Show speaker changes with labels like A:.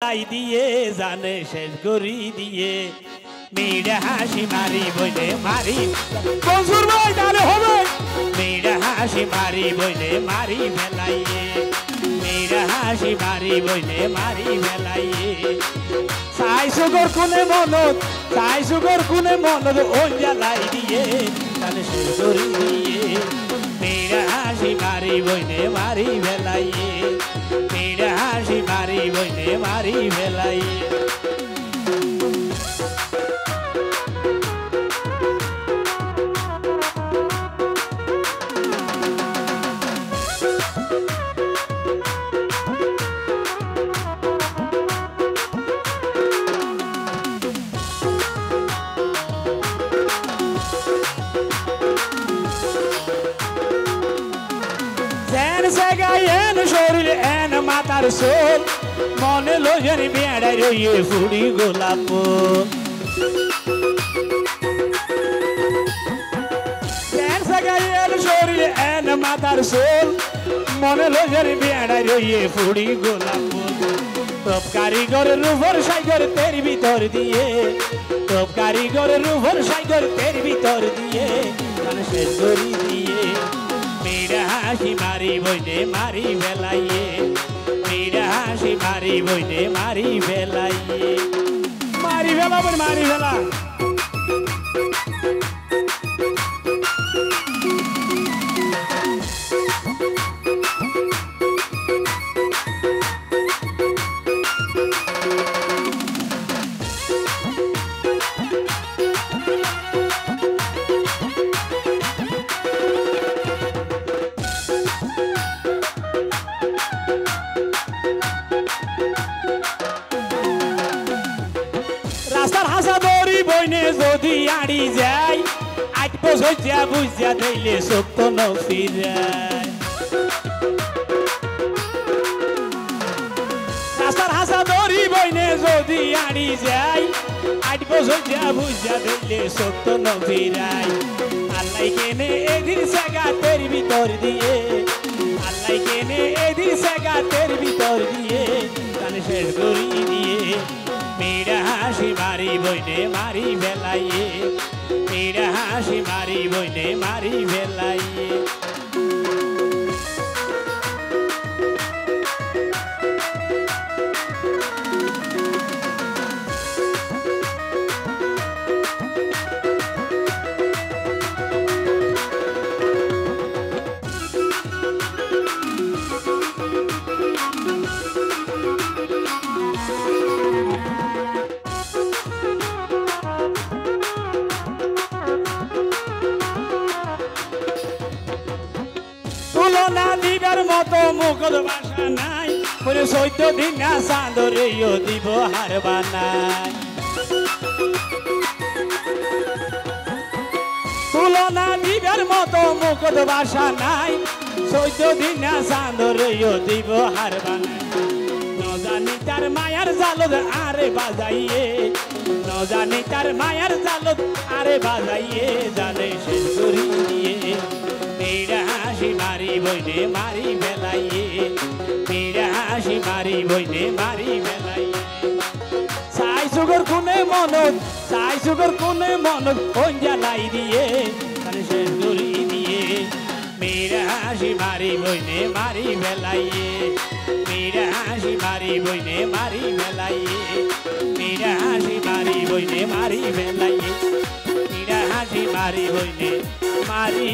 A: লাই দিয়ে জানে শেষ করি দিয়ে মেয়েরা হাসি মারি বইলে মারি মনসুর ভাই তাহলে হবে মেয়েরা হাসি মারি বইলে মারি ফেলাইয়ে মেয়েরা হাসি মারি বইলে মারি ফেলাইয়ে চাই সুগর কোনে মনত ওই জ্বালাই দিয়ে তাহলে শেষ করি দিয়ে মেয়েরা হাসি মারি বইলে মারি ফেলাইয়ে মেয়েরা হাসি মারি বইলে মারি ফেলাইয়ে শরীর এন মাতার সোল মনে লোজের বেড়াই রইয়ে ফুড়ি গোলাপ শরীর এন মাতার সোল মনে লোজের বেড়াই রইয়ে ফুড়ি গোলাপ সব কারিগরের উপর সাইগর তের ভিতর দিয়ে সব কারিগরের উপর সাইগর তের ভিতর দিয়ে শেষ করি দিয়ে মেয়েরা হাসি মারি বইলে মারি ফেলাইয়ে মেয়েরা হাসি মারি বইলে মারি ফেলাইয়ে মারি ফেলা বলে মারি ফেলা যদি আড়ি যায় আট বছর যা বুঝা দিলে সত্য নফিরায় রাস্তার হাসা দড়ি বইনে যদি আড়ি যায় আট বছর যা বুঝা দিলে সত্য নফিরায় আল্লাহ কেনে এদিন সাগাতের ভিতর দিয়ে আল্লাহ কেনে এদিন সাগাতের ভিতর দিয়ে তাহলে শেষ করি দিয়ে মেয়েরা হাসি মারি বইনে মারি ফেলাইয়ে মেয়েরা হাসি মারি বইনে মারি ফেলাইয়ে তুলনা দিবার মতো মুখদ ভাষা নাই বলে 14 দিন না চাঁদরে দিব হার বানাই তুলনা দিবার মতো মুখদ ভাষা নাই 14 দিন না চাঁদরে দিব হার বানাই নজানি তার মায়ার জালত আরে বাজাইয়ে নজানি তার মায়ার জালত আরে বাজাইয়ে জানে শেষ করি দিয়ে মেয়েরা হাসি মারি বইলে মারি ফেলাইয়ে মেয়েরা হাসি মারি বইলে মারি ফেলাইয়ে চাই সুগর কোনে মনত কোন জ্বালাই দিয়ে তাহলে শেষ করি দিয়ে মেয়েরা হাসি মারি বইলে মারি ফেলাইয়ে মেয়েরা হাসি মারি বইলে মারি ফেলাইয়ে মেয়েরা হাসি মারি বইলে মারি ফেলাইয়ে মেয়েরা হাসি মারি বইলে মারি